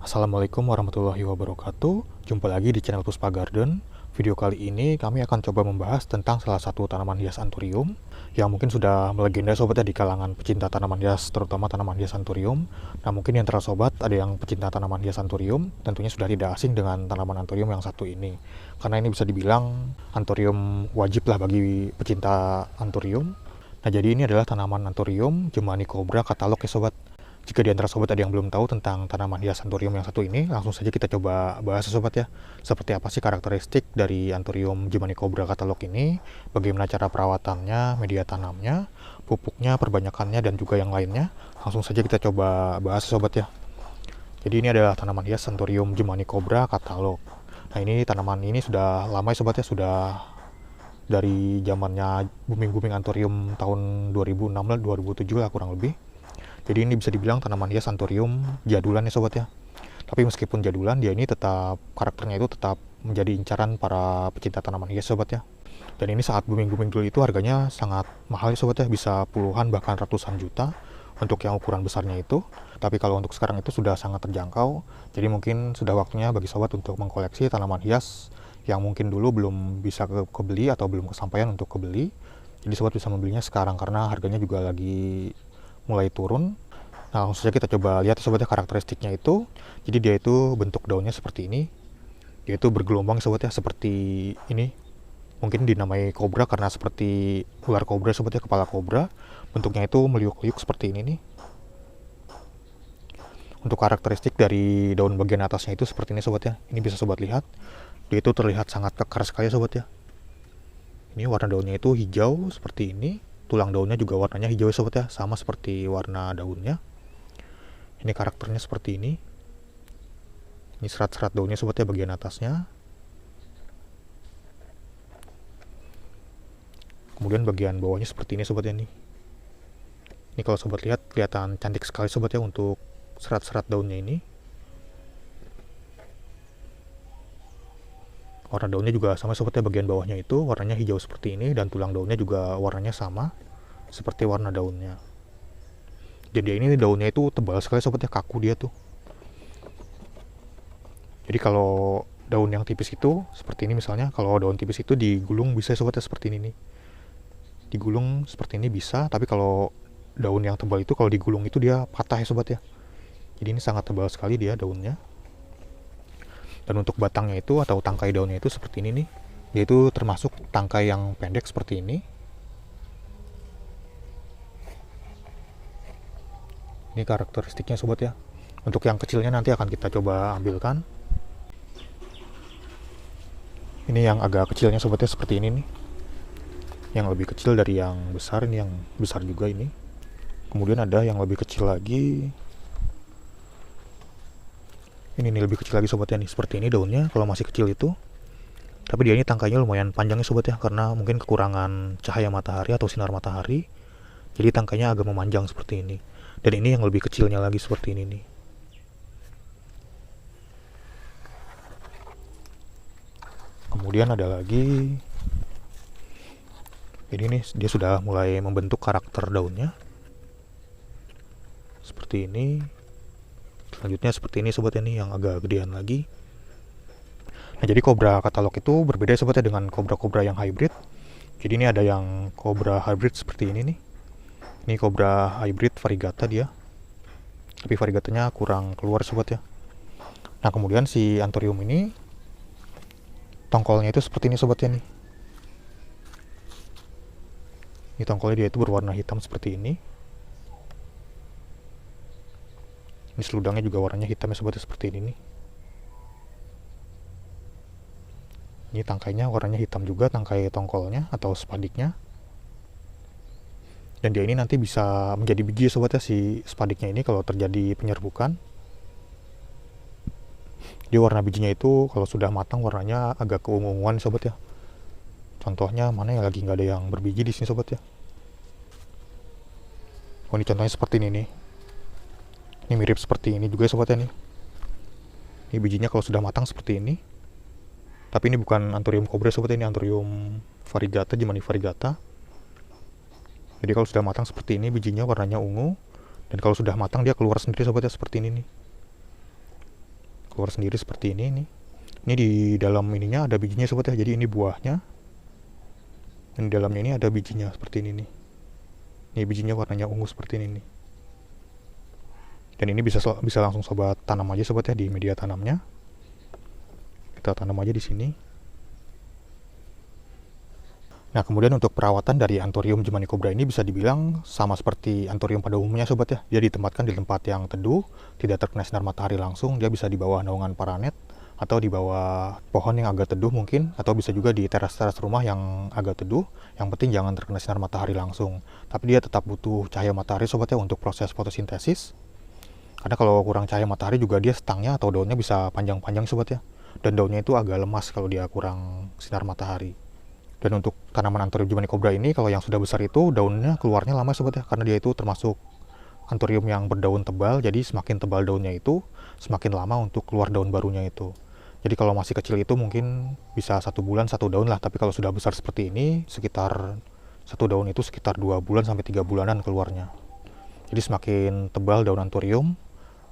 Assalamualaikum warahmatullahi wabarakatuh. Jumpa lagi di channel Puspa Garden. Video kali ini kami akan coba membahas tentang salah satu tanaman hias anthurium yang mungkin sudah melegenda sobatnya di kalangan pecinta tanaman hias, terutama tanaman hias anthurium. Nah, mungkin di antara sobat ada yang pecinta tanaman hias anthurium, tentunya sudah tidak asing dengan tanaman anthurium yang satu ini. Karena ini bisa dibilang anthurium wajib lah bagi pecinta anthurium. Nah, jadi ini adalah tanaman anthurium Jemani Cobra katalog ya sobat. Jika di antara sobat ada yang belum tahu tentang tanaman hias anthurium yang satu ini, langsung saja kita coba bahas ya sobat ya. Seperti apa sih karakteristik dari anthurium Jemani Cobra katalog ini, bagaimana cara perawatannya, media tanamnya, pupuknya, perbanyakannya, dan juga yang lainnya. Langsung saja kita coba bahas ya sobat ya. Jadi ini adalah tanaman hias anthurium Jemani Cobra katalog. Nah, ini tanaman ini sudah lama ya sobat ya, sudah dari zamannya booming anthurium tahun 2006-2007 lah kurang lebih. Jadi ini bisa dibilang tanaman hias anthurium jadulan ya sobat ya. Tapi meskipun jadulan, dia ini tetap karakternya itu tetap menjadi incaran para pecinta tanaman hias sobat ya. Dan ini saat booming dulu itu harganya sangat mahal ya sobat ya, bisa puluhan bahkan ratusan juta untuk yang ukuran besarnya itu. Tapi kalau untuk sekarang itu sudah sangat terjangkau. Jadi mungkin sudah waktunya bagi sobat untuk mengkoleksi tanaman hias yang mungkin dulu belum bisa kebeli atau belum kesampaian untuk kebeli. Jadi sobat bisa membelinya sekarang karena harganya juga lagi mulai turun. Nah, langsung saja kita coba lihat sobat ya karakteristiknya itu. Jadi dia itu bentuk daunnya seperti ini. Dia itu bergelombang sobat ya, seperti ini. Mungkin dinamai kobra karena seperti ular kobra sobat ya, kepala kobra. Bentuknya itu meliuk-liuk seperti ini nih. Untuk karakteristik dari daun bagian atasnya itu seperti ini sobat ya. Ini bisa sobat lihat. Dia itu terlihat sangat kekar sekali sobat ya. Ini warna daunnya itu hijau seperti ini. Tulang daunnya juga warnanya hijau sobat ya, sama seperti warna daunnya. Ini karakternya seperti ini. Ini serat-serat daunnya sobat ya bagian atasnya. Kemudian bagian bawahnya seperti ini sobat ya nih. Ini kalau sobat lihat kelihatan cantik sekali sobat ya untuk serat-serat daunnya ini. Warna daunnya juga sama sobat ya, bagian bawahnya itu warnanya hijau seperti ini dan tulang daunnya juga warnanya sama seperti warna daunnya. Jadi ini daunnya itu tebal sekali sobat ya, kaku dia tuh. Jadi kalau daun yang tipis itu seperti ini misalnya, kalau daun tipis itu digulung bisa sobat ya seperti ini nih. Digulung seperti ini bisa, tapi kalau daun yang tebal itu kalau digulung itu dia patah ya sobat ya. Jadi ini sangat tebal sekali dia daunnya. Dan untuk batangnya itu atau tangkai daunnya itu seperti ini nih. Dia itu termasuk tangkai yang pendek seperti ini. Ini karakteristiknya sobat ya. Untuk yang kecilnya nanti akan kita coba ambilkan. Ini yang agak kecilnya sobat ya seperti ini nih. Yang lebih kecil dari yang besar, ini yang besar juga ini. Kemudian ada yang lebih kecil lagi. Ini nih lebih kecil lagi sobat ya nih, seperti ini daunnya kalau masih kecil itu. Tapi dia ini tangkainya lumayan panjangnya sobat ya, karena mungkin kekurangan cahaya matahari atau sinar matahari. Jadi tangkainya agak memanjang seperti ini. Dan ini yang lebih kecilnya lagi seperti ini nih. Kemudian ada lagi. Ini nih dia sudah mulai membentuk karakter daunnya. Seperti ini. Selanjutnya seperti ini sobat ya nih, yang agak gedean lagi. Nah, jadi kobra katalog itu berbeda sobat ya dengan kobra-kobra yang hybrid. Jadi ini ada yang kobra hybrid seperti ini nih. Ini kobra hybrid variegata dia. Tapi variegatanya kurang keluar sobat ya. Nah, kemudian si anthurium ini tongkolnya itu seperti ini sobat ya nih. Ini tongkolnya dia itu berwarna hitam seperti ini. Ini seludangnya juga warnanya hitam ya sobat ya, seperti ini nih. Ini tangkainya warnanya hitam juga, tangkai tongkolnya atau spadiknya. Dan dia ini nanti bisa menjadi biji ya sobat ya, si spadiknya ini kalau terjadi penyerbukan. Dia warna bijinya itu kalau sudah matang warnanya agak keungu-unguan sobat ya. Contohnya mana ya, lagi nggak ada yang berbiji di sini sobat ya. Oh, ini contohnya seperti ini nih. Ini mirip seperti ini juga ya sobat ya nih. Ini bijinya kalau sudah matang seperti ini. Tapi ini bukan anthurium cobra sobat ya, ini anthurium variegata, Jemani variegata. Jadi kalau sudah matang seperti ini bijinya warnanya ungu. Dan kalau sudah matang dia keluar sendiri sobat ya, seperti ini nih. keluar sendiri seperti ini nih. Ini di dalam ininya ada bijinya sobat ya, jadi ini buahnya. Dan di dalamnya ini ada bijinya seperti ini nih. Ini bijinya warnanya ungu seperti ini nih. Dan ini bisa langsung sobat tanam aja sobat ya di media tanamnya. Kita tanam aja di sini. Nah, kemudian untuk perawatan dari Anthurium Jemani Cobra ini bisa dibilang sama seperti Anthurium pada umumnya sobat ya. Dia ditempatkan di tempat yang teduh, tidak terkena sinar matahari langsung. Dia bisa di bawah naungan paranet atau di bawah pohon yang agak teduh mungkin, atau bisa juga di teras-teras rumah yang agak teduh. Yang penting jangan terkena sinar matahari langsung. Tapi dia tetap butuh cahaya matahari sobat ya untuk proses fotosintesis. Karena kalau kurang cahaya matahari juga dia stangnya atau daunnya bisa panjang-panjang sobat ya. Dan daunnya itu agak lemas kalau dia kurang sinar matahari. Dan untuk tanaman Anthurium Jemani Cobra ini, kalau yang sudah besar itu daunnya keluarnya lama sobat ya, karena dia itu termasuk Anthurium yang berdaun tebal, jadi semakin tebal daunnya itu, semakin lama untuk keluar daun barunya itu. Jadi kalau masih kecil itu mungkin bisa 1 bulan 1 daun lah, tapi kalau sudah besar seperti ini, sekitar 1 daun itu sekitar 2 bulan sampai 3 bulanan keluarnya. Jadi semakin tebal daun Anthurium,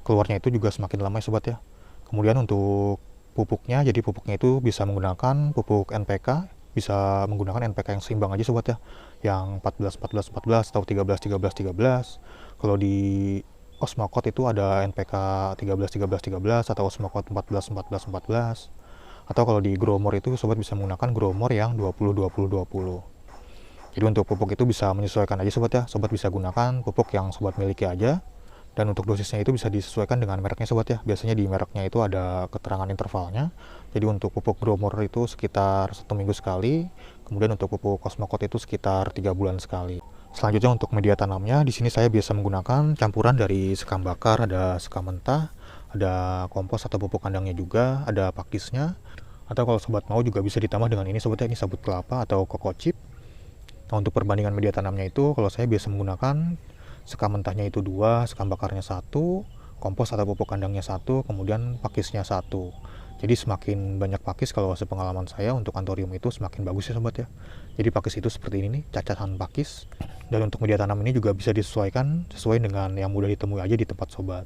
keluarnya itu juga semakin lama ya sobat ya. Kemudian untuk pupuknya, jadi pupuknya itu bisa menggunakan pupuk NPK, bisa menggunakan NPK yang seimbang aja sobat ya, yang 14-14-14 atau 13-13-13. Kalau di Osmocote itu ada NPK 13-13-13 atau Osmocote 14-14-14. Atau kalau di Growmore itu sobat bisa menggunakan Growmore yang 20-20-20. Jadi untuk pupuk itu bisa menyesuaikan aja sobat ya, sobat bisa gunakan pupuk yang sobat miliki aja. Dan untuk dosisnya itu bisa disesuaikan dengan mereknya sobat ya. Biasanya di mereknya itu ada keterangan intervalnya. Jadi untuk pupuk Growmore itu sekitar 1 minggu sekali. Kemudian untuk pupuk Osmocote itu sekitar 3 bulan sekali. Selanjutnya untuk media tanamnya, di sini saya biasa menggunakan campuran dari sekam bakar, ada sekam mentah, ada kompos atau pupuk kandangnya juga, ada pakisnya. Atau kalau sobat mau juga bisa ditambah dengan ini sobat ya, ini sabut kelapa atau coco chip. Nah, untuk perbandingan media tanamnya itu, kalau saya biasa menggunakan sekam mentahnya itu 2, sekam bakarnya 1, kompos atau pupuk kandangnya 1, kemudian pakisnya 1. Jadi semakin banyak pakis, kalau sepengalaman saya untuk Anthurium itu semakin bagus ya sobat ya. Jadi pakis itu seperti ini nih, cacatan pakis. Dan untuk media tanam ini juga bisa disesuaikan sesuai dengan yang mudah ditemui aja di tempat sobat.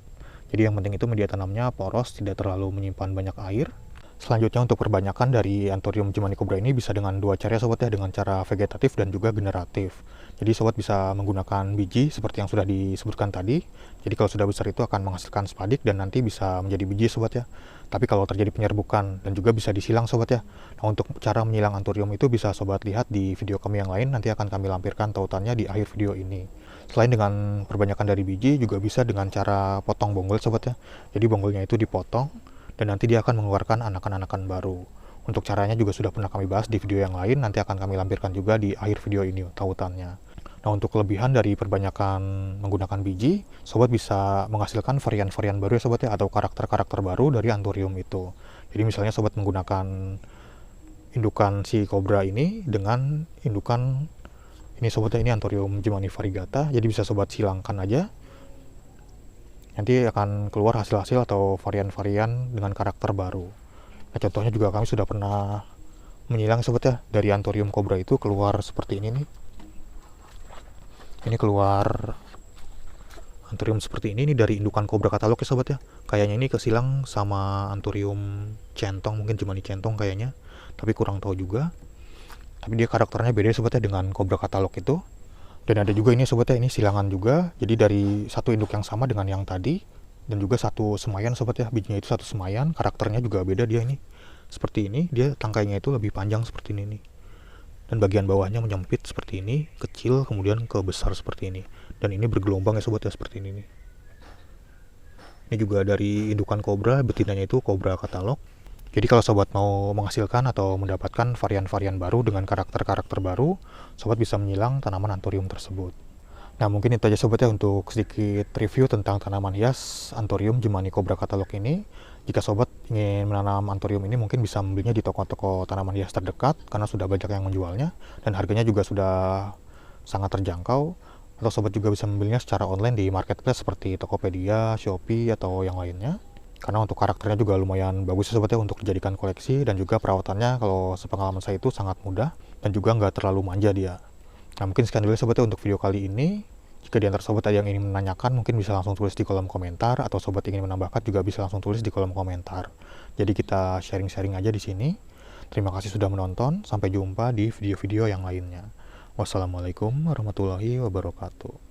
Jadi yang penting itu media tanamnya poros, tidak terlalu menyimpan banyak air. Selanjutnya untuk perbanyakan dari Anthurium Jemani Cobra ini bisa dengan 2 cara ya sobat ya, dengan cara vegetatif dan juga generatif. Jadi sobat bisa menggunakan biji seperti yang sudah disebutkan tadi. Jadi kalau sudah besar itu akan menghasilkan spadik dan nanti bisa menjadi biji sobat ya. Tapi kalau terjadi penyerbukan dan juga bisa disilang sobat ya. Nah, untuk cara menyilang Anthurium itu bisa sobat lihat di video kami yang lain, nanti akan kami lampirkan tautannya di akhir video ini. Selain dengan perbanyakan dari biji, juga bisa dengan cara potong bonggol sobat ya. Jadi bonggolnya itu dipotong dan nanti dia akan mengeluarkan anakan-anakan baru. Untuk caranya juga sudah pernah kami bahas di video yang lain, nanti akan kami lampirkan juga di akhir video ini tautannya. Nah, untuk kelebihan dari perbanyakan menggunakan biji, sobat bisa menghasilkan varian-varian baru ya sobat ya, atau karakter-karakter baru dari Anthurium itu. Jadi misalnya sobat menggunakan indukan si kobra ini dengan indukan ini sobat ya, ini Anthurium Jemani variegata, jadi bisa sobat silangkan aja. Nanti akan keluar hasil-hasil atau varian-varian dengan karakter baru. Nah, contohnya juga kami sudah pernah menyilang sobat ya, dari Anthurium Cobra itu keluar seperti ini nih. Ini keluar Anthurium seperti ini dari indukan Cobra katalog ya sobat ya. Kayaknya ini kesilang sama Anthurium centong, mungkin Jemani centong kayaknya, tapi kurang tahu juga. Tapi dia karakternya beda sobat ya dengan Cobra katalog itu. Dan ada juga ini sobat ya, ini silangan juga. Jadi dari satu induk yang sama dengan yang tadi, dan juga satu semayan sobat ya, bijinya itu satu semayan, karakternya juga beda dia ini. Seperti ini, dia tangkainya itu lebih panjang seperti ini nih. Dan bagian bawahnya menyempit seperti ini, kecil kemudian ke besar seperti ini. Dan ini bergelombang ya sobat ya, seperti ini nih. Ini juga dari indukan kobra, betinanya itu kobra katalog. Jadi kalau sobat mau menghasilkan atau mendapatkan varian-varian baru dengan karakter-karakter baru, sobat bisa menyilang tanaman Anthurium tersebut. Nah, mungkin itu aja sobat ya untuk sedikit review tentang tanaman hias Anthurium Jemani Cobra katalog ini. Jika sobat ingin menanam Anthurium ini, mungkin bisa membelinya di toko-toko tanaman hias terdekat karena sudah banyak yang menjualnya dan harganya juga sudah sangat terjangkau. Atau sobat juga bisa membelinya secara online di marketplace seperti Tokopedia, Shopee, atau yang lainnya. Karena untuk karakternya juga lumayan bagus ya sobat ya untuk dijadikan koleksi, dan juga perawatannya kalau sepengalaman saya itu sangat mudah dan juga nggak terlalu manja dia. Nah, mungkin sekian dulu sobat ya untuk video kali ini. Jika di antara sobat ada yang ingin menanyakan, mungkin bisa langsung tulis di kolom komentar, atau sobat ingin menambahkan juga bisa langsung tulis di kolom komentar. Jadi kita sharing-sharing aja di sini. Terima kasih sudah menonton, sampai jumpa di video-video yang lainnya. Wassalamualaikum warahmatullahi wabarakatuh.